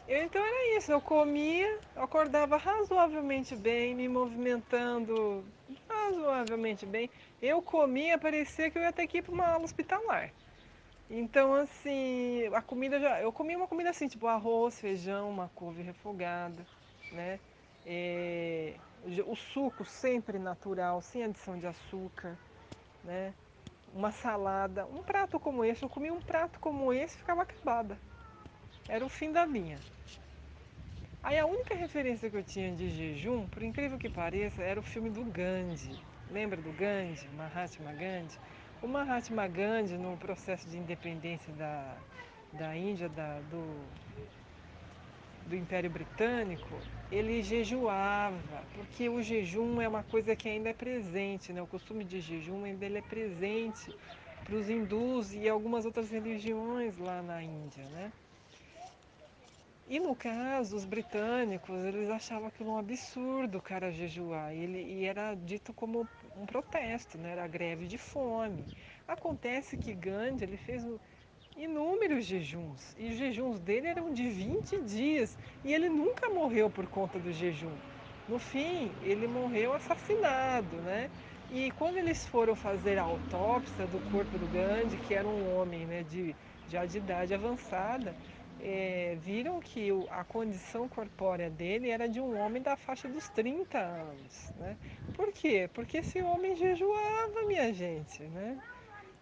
Então era isso, eu comia, eu acordava razoavelmente bem, me movimentando razoavelmente bem. Eu comia, parecia que eu ia ter que ir para uma aula hospitalar. Então, assim, a comida já. Eu comia uma comida assim, tipo arroz, feijão, uma couve refogada, né? É, o suco sempre natural, sem adição de açúcar, né? Uma salada, um prato como esse, eu comia um prato como esse e ficava acabada. Era o fim da linha. Aí a única referência que eu tinha de jejum, por incrível que pareça, era o filme do Gandhi. Lembra do Gandhi, Mahatma Gandhi? O Mahatma Gandhi, no processo de independência da Índia, do Império Britânico, ele jejuava, porque o jejum é uma coisa que ainda é presente, né? O costume de jejum ainda ele é presente para os hindus e algumas outras religiões lá na Índia, né? E no caso, os britânicos, eles achavam aquilo um absurdo o cara jejuar. E era dito como um protesto, né? Era greve de fome. Acontece que Gandhi, ele fez inúmeros jejuns. E os jejuns dele eram de 20 dias. E ele nunca morreu por conta do jejum. No fim, ele morreu assassinado, né? E quando eles foram fazer a autópsia do corpo do Gandhi, que era um homem, né, já de idade avançada, viram que a condição corpórea dele era de um homem da faixa dos 30 anos, né? Por quê? Porque esse homem jejuava, minha gente, né?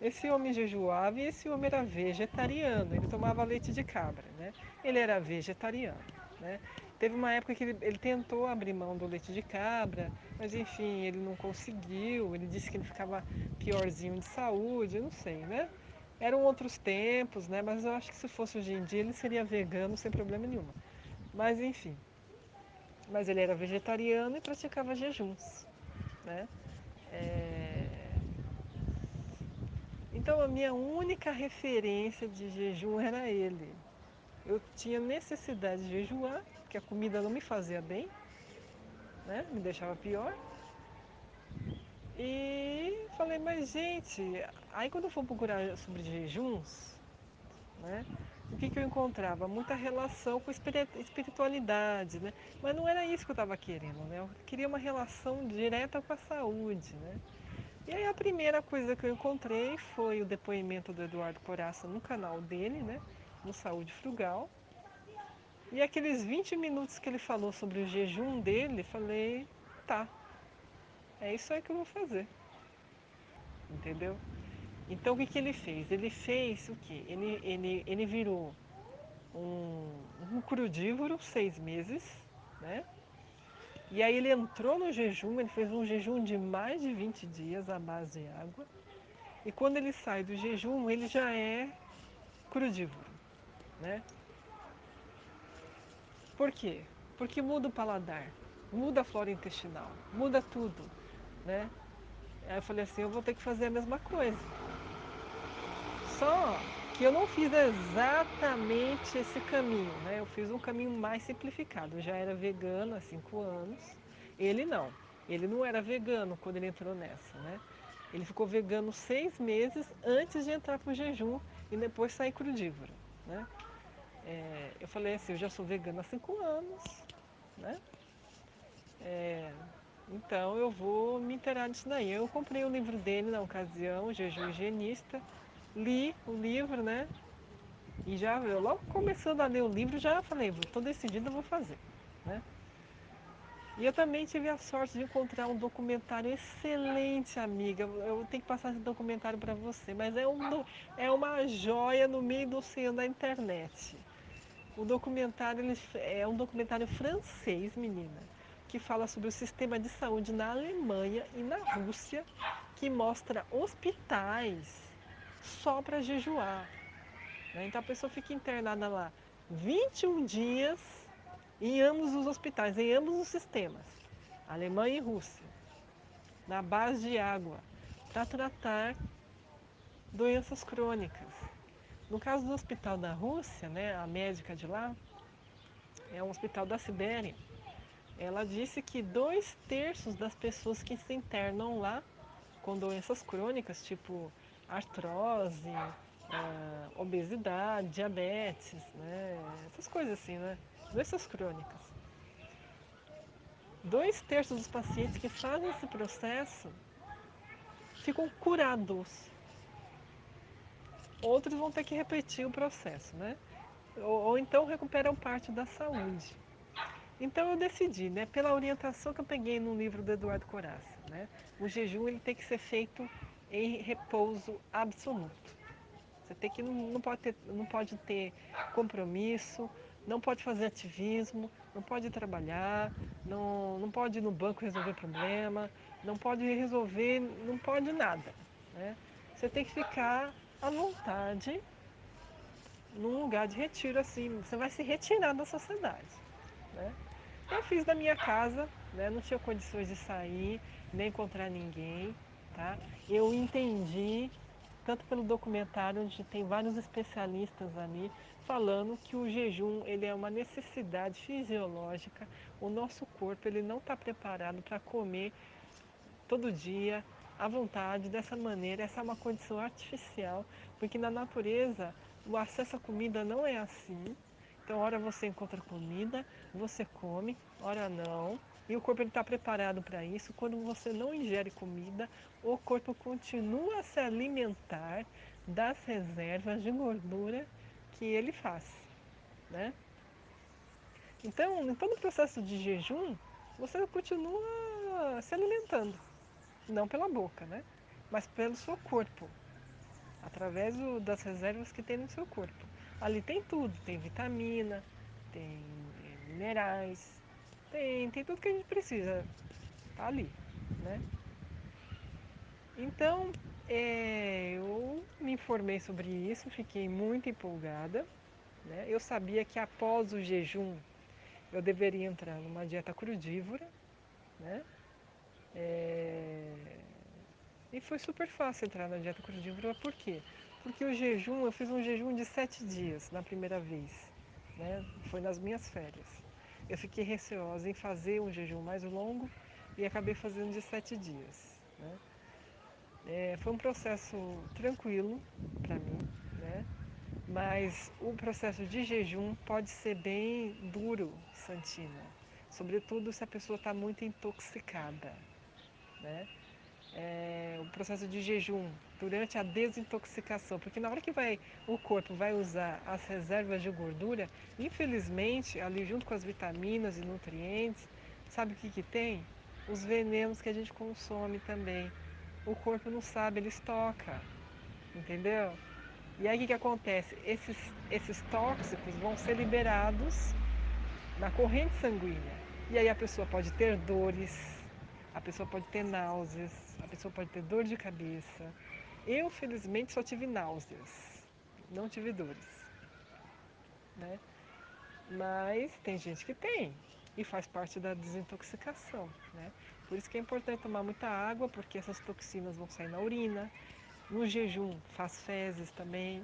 Esse homem jejuava e esse homem era vegetariano, ele tomava leite de cabra, né? Ele era vegetariano, né? Teve uma época que ele tentou abrir mão do leite de cabra, mas enfim, ele não conseguiu, ele disse que ele ficava piorzinho de saúde, eu não sei, né? Eram outros tempos, né? Mas eu acho que se fosse hoje em dia ele seria vegano sem problema nenhum. Mas enfim, mas ele era vegetariano e praticava jejuns, né? É... Então a minha única referência de jejum era ele. Eu tinha necessidade de jejuar, porque a comida não me fazia bem, né? Me deixava pior. E falei, mas gente, aí quando eu for procurar sobre jejuns, né? O que, que eu encontrava? Muita relação com espiritualidade, né? Mas não era isso que eu estava querendo, né? Eu queria uma relação direta com a saúde, né? E aí a primeira coisa que eu encontrei foi o depoimento do Eduardo Coraça no canal dele, né? No Saúde Frugal. E aqueles 20 minutos que ele falou sobre o jejum dele, falei, tá, é isso aí que eu vou fazer, entendeu? Então o que, que ele fez? Ele fez o quê? Ele virou um crudívoro 6 meses, né? E aí ele entrou no jejum, ele fez um jejum de mais de 20 dias à base de água. E quando ele sai do jejum, ele já é crudívoro, né? Por quê? Porque muda o paladar, muda a flora intestinal, muda tudo, né? Aí eu falei assim, eu vou ter que fazer a mesma coisa. Só que eu não fiz exatamente esse caminho, né? Eu fiz um caminho mais simplificado. Eu já era vegano há 5 anos. Ele não. Ele não era vegano quando ele entrou nessa, né? Ele ficou vegano 6 meses antes de entrar para o jejum e depois sair crudívoro, né? Eu falei assim, eu já sou vegano há 5 anos, né? É, então eu vou me inteirar disso daí. Eu comprei o livro dele na ocasião, Jejum Higienista, li o livro, né? E já, eu logo começando a ler o livro, já falei, estou decidida, eu vou fazer, né? E eu também tive a sorte de encontrar um documentário excelente, amiga. Eu tenho que passar esse documentário para você, mas é uma joia no meio do oceano da internet. O documentário é um documentário francês, menina, que fala sobre o sistema de saúde na Alemanha e na Rússia, que mostra hospitais só para jejuar, né? Então a pessoa fica internada lá 21 dias em ambos os hospitais, em ambos os sistemas, Alemanha e Rússia, na base de água, para tratar doenças crônicas. No caso do hospital da Rússia, né, a médica de lá, é um hospital da Sibéria. Ela disse que 2/3 das pessoas que se internam lá com doenças crônicas, tipo artrose, obesidade, diabetes, né? Essas coisas assim, né? Doenças crônicas. 2/3 dos pacientes que fazem esse processo ficam curados. Outros vão ter que repetir o processo, né? Ou então recuperam parte da saúde. Então eu decidi, né, pela orientação que eu peguei no livro do Eduardo Coraça, né, o jejum ele tem que ser feito em repouso absoluto. Você tem que não pode ter compromisso, não pode fazer ativismo, não pode trabalhar, não pode ir no banco resolver problema, não pode resolver, não pode nada, né? Você tem que ficar à vontade num lugar de retiro assim, você vai se retirar da sociedade, né? Eu fiz da minha casa, né? Não tinha condições de sair, nem encontrar ninguém, tá? Eu entendi, tanto pelo documentário, onde tem vários especialistas ali, falando que o jejum ele é uma necessidade fisiológica. O nosso corpo ele não está preparado para comer todo dia, à vontade, dessa maneira. Essa é uma condição artificial, porque na natureza o acesso à comida não é assim. Então, hora você encontra comida, você come, hora não. E o corpo está preparado para isso. Quando você não ingere comida, o corpo continua a se alimentar das reservas de gordura que ele faz, né? Então, em todo o processo de jejum, você continua se alimentando, não pela boca, né? Mas pelo seu corpo, através das reservas que tem no seu corpo. Ali tem tudo, tem vitamina, tem minerais, tem tudo que a gente precisa, tá ali, né? Então, eu me informei sobre isso, fiquei muito empolgada, né? Eu sabia que após o jejum eu deveria entrar numa dieta crudívora, né? É, E foi super fácil entrar na dieta crudívora, por quê? Porque o jejum, eu fiz um jejum de 7 dias na primeira vez, né? Foi nas minhas férias. Eu fiquei receosa em fazer um jejum mais longo e acabei fazendo de 7 dias, né? Foi um processo tranquilo para mim, né? Mas o processo de jejum pode ser bem duro, Santina, sobretudo se a pessoa está muito intoxicada, né? O processo de jejum durante a desintoxicação, porque na hora que o corpo vai usar as reservas de gordura, infelizmente, ali junto com as vitaminas e nutrientes, sabe o que que tem? Os venenos que a gente consome também. O corpo não sabe, ele estoca, entendeu? E aí o que que acontece? Esses tóxicos vão ser liberados na corrente sanguínea. E aí a pessoa pode ter dores, a pessoa pode ter náuseas, a pessoa pode ter dor de cabeça. Eu, felizmente, só tive náuseas, não tive dores, né? Mas tem gente que tem e faz parte da desintoxicação, né? Por isso que é importante tomar muita água, porque essas toxinas vão sair na urina. No jejum faz fezes também,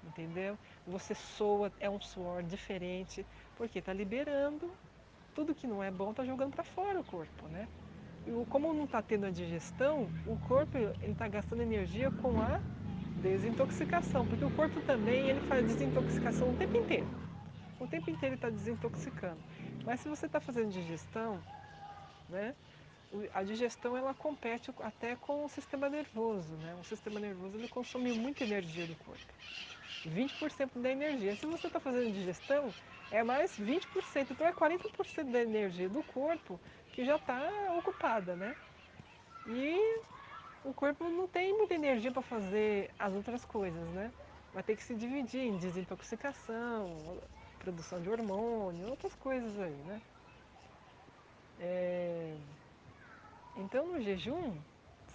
entendeu? Você soa, é um suor diferente, porque está liberando tudo que não é bom, está jogando para fora o corpo, né? E como não está tendo a digestão, o corpo ele está gastando energia com a desintoxicação, porque o corpo também ele faz desintoxicação o tempo inteiro. O tempo inteiro ele está desintoxicando. Mas se você está fazendo digestão, né? A digestão ela compete até com o sistema nervoso, né? O sistema nervoso ele consome muita energia do corpo, 20% da energia. Se você está fazendo digestão, é mais 20%, então é 40% da energia do corpo que já está ocupada, né? E o corpo não tem muita energia para fazer as outras coisas, né? Vai ter que se dividir em desintoxicação, produção de hormônio, outras coisas aí, né? É, Então, no jejum,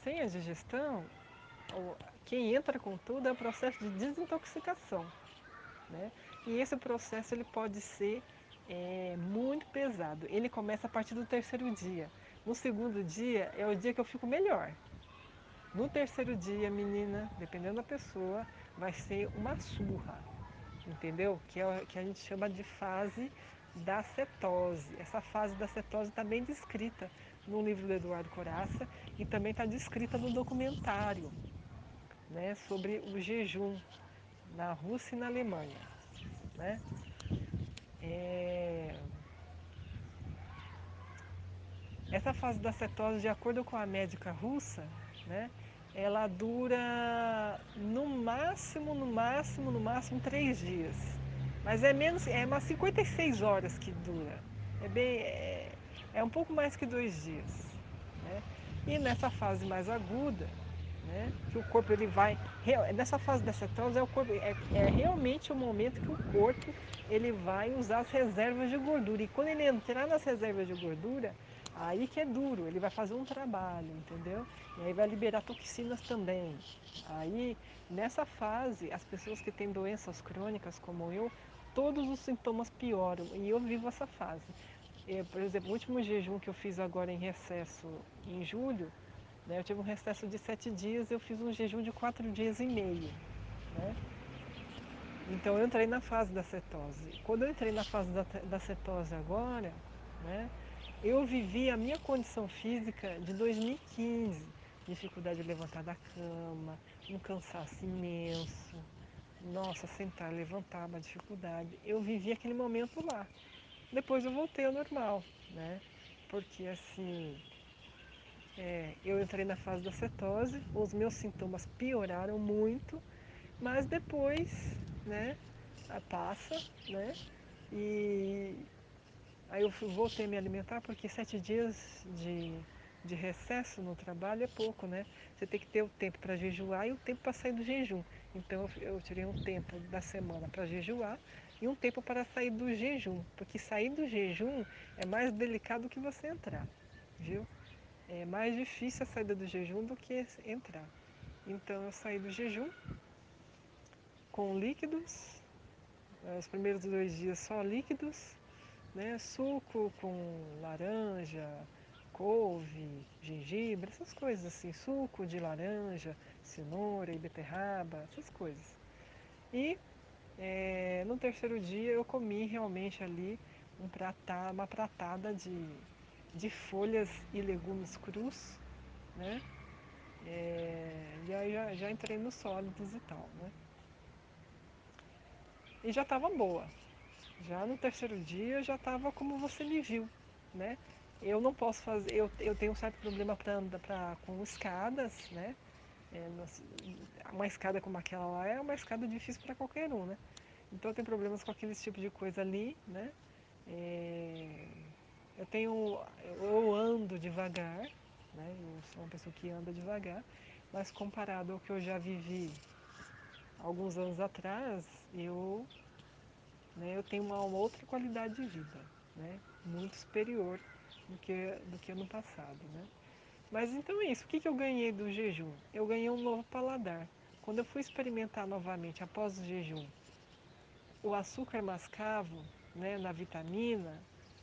sem a digestão, quem entra com tudo é o processo de desintoxicação, né? E esse processo ele pode ser muito pesado. Ele começa a partir do terceiro dia. No segundo dia é o dia que eu fico melhor. No terceiro dia, menina, dependendo da pessoa, vai ser uma surra, entendeu? Que é o que a gente chama de fase da cetose. Essa fase da cetose está bem descrita no livro do Eduardo Coraça e também está descrita no documentário, né, sobre o jejum. na Rússia e na Alemanha, né? É, essa fase da cetose, de acordo com a médica russa, né, ela dura no máximo 3 dias. Mas é menos, é umas 56 horas que dura. É um pouco mais que 2 dias. Né? E nessa fase mais aguda, né, que o corpo ele vai, nessa fase da cetose é realmente o momento que o corpo ele vai usar as reservas de gordura. E quando ele entrar nas reservas de gordura, aí que é duro, ele vai fazer um trabalho, entendeu? E aí vai liberar toxinas também. Aí, nessa fase, as pessoas que têm doenças crônicas como eu, todos os sintomas pioram. E eu vivo essa fase. Por exemplo, o último jejum que eu fiz agora em recesso, em julho, né, eu tive um recesso de 7 dias, eu fiz um jejum de 4 dias e meio. Né? Então eu entrei na fase da cetose. Quando eu entrei na fase da cetose agora, né, eu vivi a minha condição física de 2015. Dificuldade de levantar da cama, um cansaço imenso. Nossa, sentar, levantar, uma dificuldade. Eu vivi aquele momento lá. Depois eu voltei ao normal, né? Porque assim, eu entrei na fase da cetose, os meus sintomas pioraram muito, mas depois, né, passa, né? E aí eu voltei a me alimentar porque 7 dias de recesso no trabalho é pouco, né? Você tem que ter o tempo para jejuar e o tempo para sair do jejum. Então eu tirei um tempo da semana para jejuar e um tempo para sair do jejum, porque sair do jejum é mais delicado que você entrar, viu? É mais difícil a saída do jejum do que entrar. Então eu saí do jejum com líquidos, os primeiros 2 dias só líquidos, né? Suco com laranja, couve, gengibre, essas coisas assim, suco de laranja, cenoura e beterraba, essas coisas. E no terceiro dia eu comi realmente ali uma pratada de folhas e legumes crus, né? E aí já entrei nos sólidos e tal, né? E já estava boa. Já no terceiro dia já estava como você me viu, né? Eu não posso fazer, eu tenho um certo problema para andar com escadas, né? É, uma escada como aquela lá é uma escada difícil para qualquer um, né? Então eu tenho problemas com aquele tipo de coisa ali, né? É, eu tenho, eu ando devagar, né? Eu sou uma pessoa que anda devagar, mas comparado ao que eu já vivi alguns anos atrás, eu tenho uma outra qualidade de vida, né? Muito superior do que no passado, né? Mas então é isso. O que eu ganhei do jejum? Eu ganhei um novo paladar. Quando eu fui experimentar novamente após o jejum o açúcar mascavo, né, na vitamina,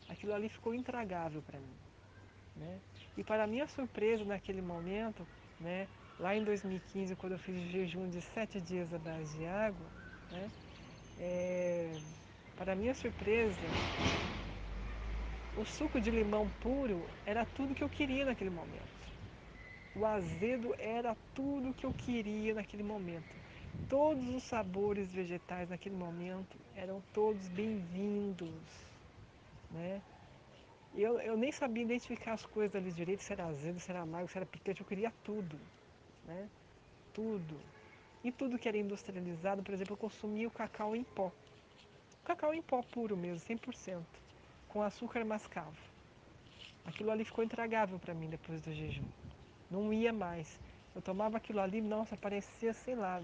aquilo ali ficou intragável para mim, né? E para minha surpresa naquele momento, né, lá em 2015, quando eu fiz o jejum de 7 dias à base de água, né, é, para minha surpresa, o suco de limão puro era tudo que eu queria naquele momento. O azedo era tudo que eu queria naquele momento. Todos os sabores vegetais naquele momento eram todos bem-vindos, né? Eu nem sabia identificar as coisas ali direito, se era azedo, se era amargo, se era picante, eu queria tudo, né? Tudo. E tudo que era industrializado, por exemplo, eu consumia o cacau em pó. O cacau em pó puro mesmo, 100%, com açúcar mascavo. Aquilo ali ficou intragável para mim depois do jejum. Não ia mais. Eu tomava aquilo ali, nossa, parecia, sei lá,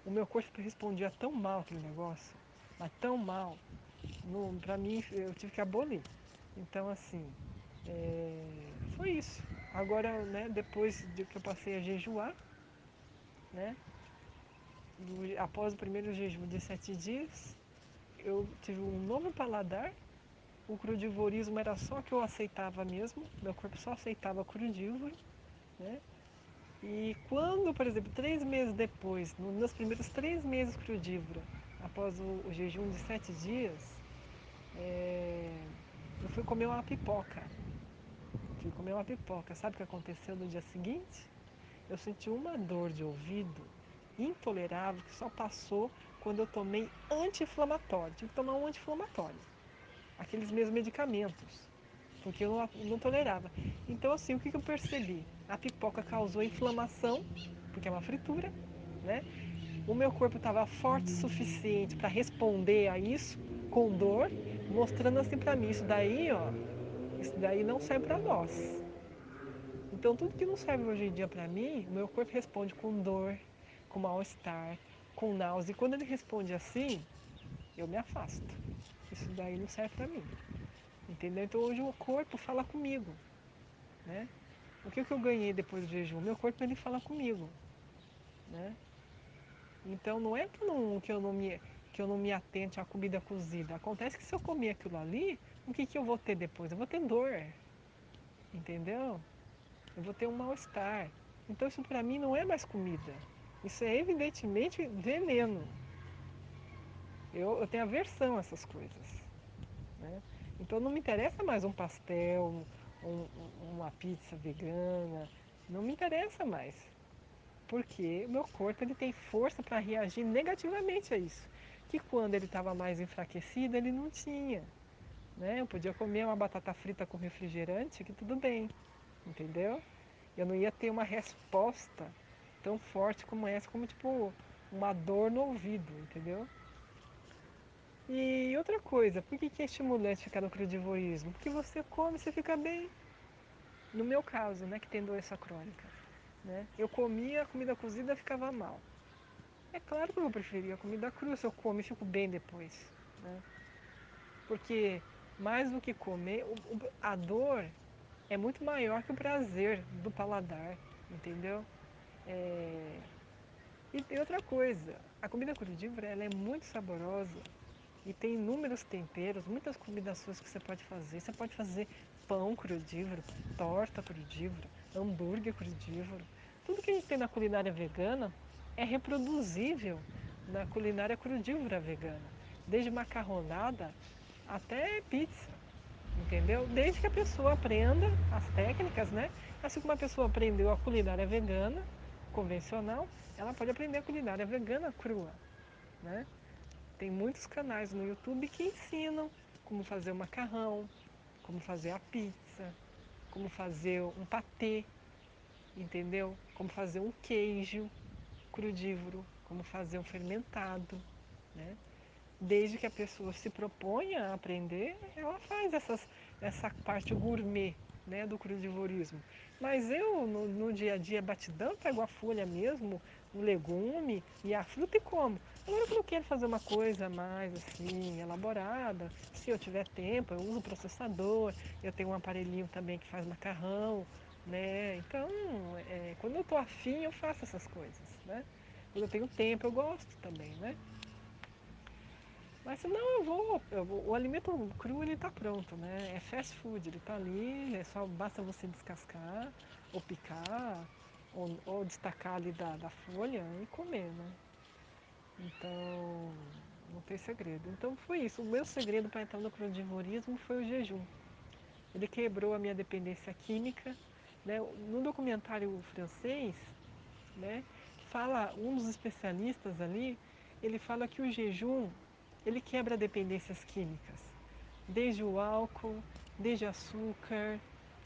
o meu corpo respondia tão mal aquele negócio, mas tão mal. Pra mim, eu tive que abolir. Então, assim, foi isso. Agora, né, depois de que eu passei a jejuar, né, após o primeiro jejum de 7 dias, eu tive um novo paladar. O crudivorismo era só que eu aceitava mesmo, meu corpo só aceitava crudívoro, né? E quando, por exemplo, 3 meses depois, nos meus primeiros 3 meses crudívora, após o jejum de 7 dias, é, eu fui comer uma pipoca. Fui comer uma pipoca. Sabe o que aconteceu no dia seguinte? Eu senti uma dor de ouvido, intolerável que só passou quando eu tomei anti-inflamatório. Tive que tomar um anti-inflamatório, aqueles mesmos medicamentos, porque eu não tolerava. Então, assim, o que eu percebi? A pipoca causou inflamação, porque é uma fritura, né? O meu corpo estava forte o suficiente para responder a isso, com dor, mostrando assim para mim, isso daí, ó, isso daí não serve para nós. Então, tudo que não serve hoje em dia para mim, o meu corpo responde com dor, com mal-estar, com náusea. E quando ele responde assim, eu me afasto. Isso daí não serve para mim. Entendeu? Então, hoje o corpo fala comigo, né? O que eu ganhei depois do jejum? Meu corpo ele fala comigo, né? Então, não é que eu não me atente à comida cozida. Acontece que se eu comer aquilo ali, o que eu vou ter depois? Eu vou ter dor, entendeu? Eu vou ter um mal-estar. Então isso para mim não é mais comida. Isso é evidentemente veneno. Eu tenho aversão a essas coisas. Né? Então não me interessa mais um pastel, uma pizza vegana. Não me interessa mais. Porque o meu corpo ele tem força para reagir negativamente a isso. Que quando ele estava mais enfraquecido, ele não tinha. Né? Eu podia comer uma batata frita com refrigerante, que tudo bem. Entendeu? Eu não ia ter uma resposta tão forte como essa, como tipo uma dor no ouvido, entendeu? E outra coisa, por que é estimulante ficar no crudivorismo? Porque você come e você fica bem. No meu caso, né, que tem doença crônica, né? Eu comia a comida cozida e ficava mal. É claro que eu vou preferir a comida crua se eu como e fico bem depois, né? Porque mais do que comer, a dor é muito maior que o prazer do paladar, entendeu? É, E tem outra coisa, a comida crudívora ela é muito saborosa e tem inúmeros temperos, muitas combinações que você pode fazer. Você pode fazer pão crudívoro, torta crudívora, hambúrguer crudívoro. Tudo que a gente tem na culinária vegana é reproduzível na culinária crudívora vegana, desde macarronada até pizza, entendeu? Desde que a pessoa aprenda as técnicas, né? Assim como a pessoa aprendeu a culinária vegana convencional, ela pode aprender a culinária vegana crua, né? Tem muitos canais no YouTube que ensinam como fazer o macarrão, como fazer a pizza, como fazer um patê, entendeu? Como fazer um queijo crudívoro, como fazer um fermentado, né? Desde que a pessoa se proponha a aprender, ela faz essa parte gourmet, né, do crudivorismo. Mas eu, no dia a dia batidão, pego a folha mesmo, o legume e a fruta e como. Agora que eu não quero fazer uma coisa mais assim, elaborada, se eu tiver tempo, eu uso o processador, eu tenho um aparelhinho também que faz macarrão, né? Então, quando eu estou afim, eu faço essas coisas, né? Quando eu tenho tempo, eu gosto também, né? Mas senão o alimento cru ele está pronto, né? É fast food, ele está ali, é só basta você descascar, ou picar, ou destacar ali da folha e comer, né? Então, não tem segredo. Então foi isso. O meu segredo para entrar no crudivorismo foi o jejum. Ele quebrou a minha dependência química. Né? No documentário francês, né, fala um dos especialistas ali, ele fala que o jejum ele quebra dependências químicas, desde o álcool, desde açúcar,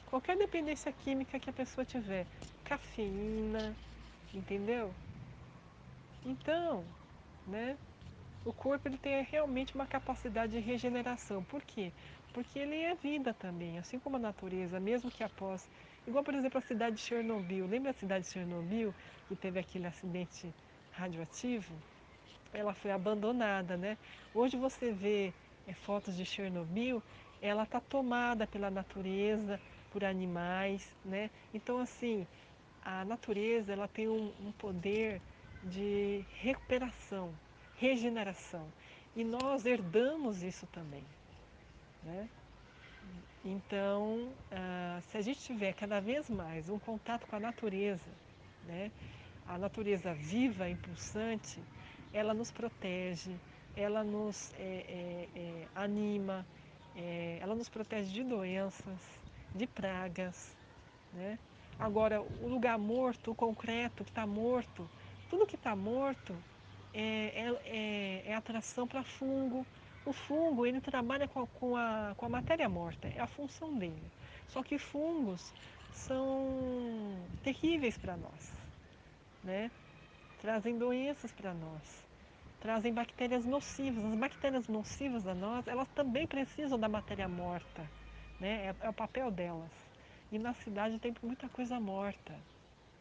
qualquer dependência química que a pessoa tiver, cafeína, entendeu? Então, né, o corpo ele tem realmente uma capacidade de regeneração. Por quê? Porque ele é vida também, assim como a natureza, mesmo que após. Igual, por exemplo, a cidade de Chernobyl. Lembra a cidade de Chernobyl, que teve aquele acidente radioativo? Ela foi abandonada, né? Hoje você vê fotos de Chernobyl, ela está tomada pela natureza, por animais, né? Então, assim, a natureza ela tem um poder de recuperação, regeneração. E nós herdamos isso também, né? Então, se a gente tiver cada vez mais um contato com a natureza, né? A natureza viva, impulsante, ela nos protege, ela nos anima, ela nos protege de doenças, de pragas, né? Agora, o lugar morto, o concreto que está morto, Tudo que está morto é atração para fungo. O fungo, ele trabalha com a matéria morta, é a função dele. Só que fungos são terríveis para nós, né? Trazem doenças para nós, trazem bactérias nocivas. As bactérias nocivas a nós, elas também precisam da matéria morta, né? É o papel delas. E na cidade tem muita coisa morta,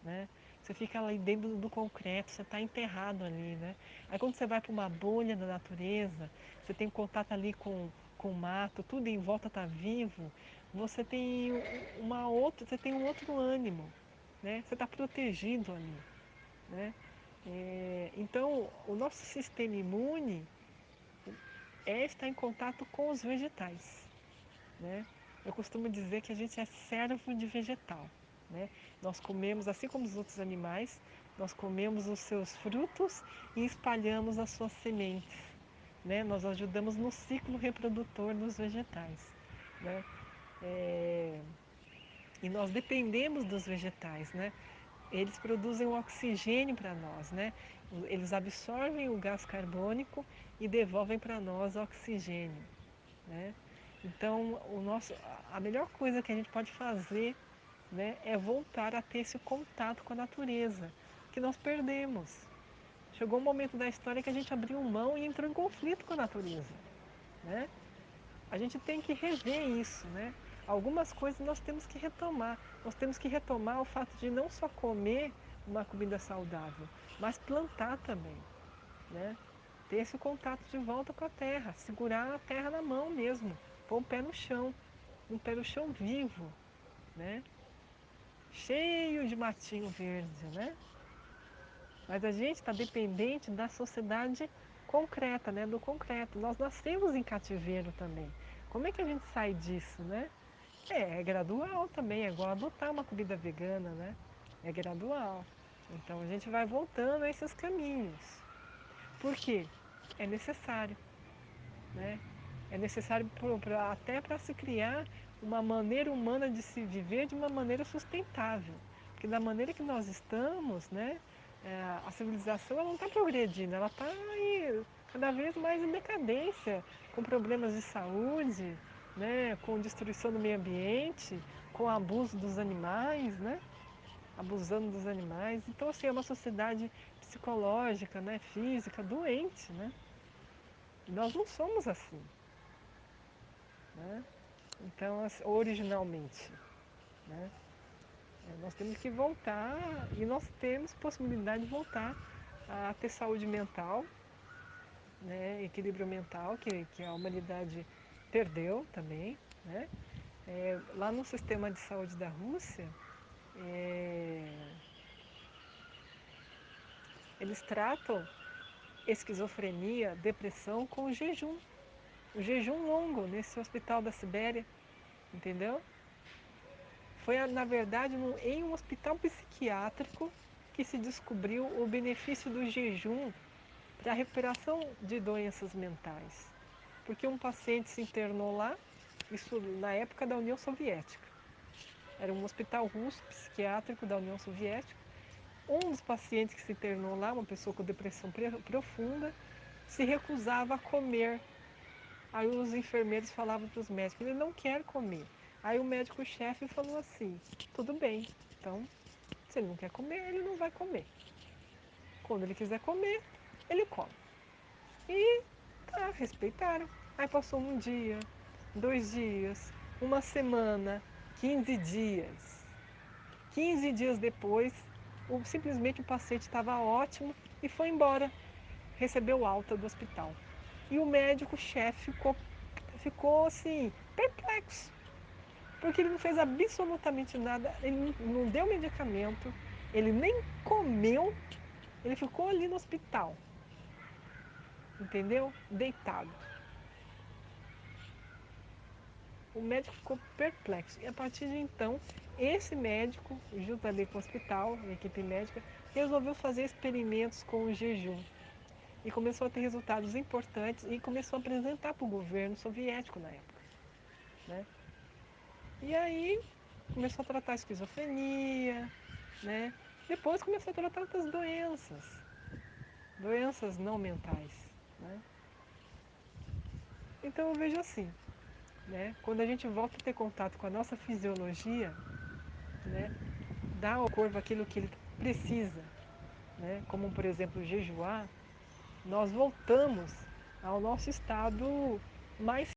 né? Você fica ali dentro do concreto, você está enterrado ali, né? Aí quando você vai para uma bolha da natureza, você tem contato ali com o mato, tudo em volta está vivo, você tem você tem um outro ânimo, né? Você está protegido ali, né? Então, o nosso sistema imune está em contato com os vegetais, né? Eu costumo dizer que a gente é servo de vegetal, né? Nós comemos, assim como os outros animais, nós comemos os seus frutos e espalhamos as suas sementes, né? Nós ajudamos no ciclo reprodutor dos vegetais, né? É, e nós dependemos dos vegetais, né? Eles produzem o oxigênio para nós, né? Eles absorvem o gás carbônico e devolvem para nós o oxigênio, né? Então, a melhor coisa que a gente pode fazer, né, é voltar a ter esse contato com a natureza, que nós perdemos. Chegou um momento da história que a gente abriu mão e entrou em conflito com a natureza, né? A gente tem que rever isso, né? Algumas coisas nós temos que retomar. Nós temos que retomar o fato de não só comer uma comida saudável, mas plantar também, né? Ter esse contato de volta com a terra, segurar a terra na mão mesmo, pôr o pé no chão, um pé no chão vivo, né? Cheio de matinho verde, né? Mas a gente está dependente da sociedade concreta, né? Do concreto. Nós nascemos em cativeiro também. Como é que a gente sai disso, né? É gradual também, é igual adotar uma comida vegana, né? É gradual. Então a gente vai voltando a esses caminhos. Por quê? É necessário, né? É necessário até para se criar uma maneira humana de se viver de uma maneira sustentável. Porque da maneira que nós estamos, né, a civilização ela não está progredindo, ela está cada vez mais em decadência, com problemas de saúde, né, com destruição do meio ambiente, com abuso dos animais, né, abusando dos animais. Então, assim, é uma sociedade psicológica, né, física, doente, né? E nós não somos assim, né? Então, originalmente, né? Nós temos que voltar e nós temos possibilidade de voltar a ter saúde mental, né? Equilíbrio mental, que a humanidade perdeu também, né? Lá no sistema de saúde da Rússia, é, eles tratam esquizofrenia, depressão com o jejum longo nesse hospital da Sibéria, entendeu? Foi, na verdade, em um hospital psiquiátrico que se descobriu o benefício do jejum para a recuperação de doenças mentais. Porque um paciente se internou lá, isso na época da União Soviética. Era um hospital russo psiquiátrico da União Soviética. Um dos pacientes que se internou lá, uma pessoa com depressão profunda, se recusava a comer. Aí os enfermeiros falavam para os médicos, ele não quer comer. Aí o médico-chefe falou assim, tudo bem, então se ele não quer comer, ele não vai comer. Quando ele quiser comer, ele come. E tá, respeitaram. Aí passou um dia, 2 dias, uma semana, 15 dias. 15 dias depois, simplesmente o paciente estava ótimo e foi embora. Recebeu alta do hospital. E o médico-chefe ficou assim, perplexo. Porque ele não fez absolutamente nada, ele não deu medicamento, ele nem comeu, ele ficou ali no hospital, entendeu? Deitado. O médico ficou perplexo. E a partir de então, esse médico, junto ali com o hospital, a equipe médica, resolveu fazer experimentos com o jejum. E começou a ter resultados importantes e começou a apresentar para o governo soviético na época, né? E aí começou a tratar a esquizofrenia, né? Depois começou a tratar outras doenças, doenças não mentais. Né? Então eu vejo assim, né? Quando a gente volta a ter contato com a nossa fisiologia, né? Dá ao corpo aquilo que ele precisa, né? Como por exemplo jejuar, nós voltamos ao nosso estado mais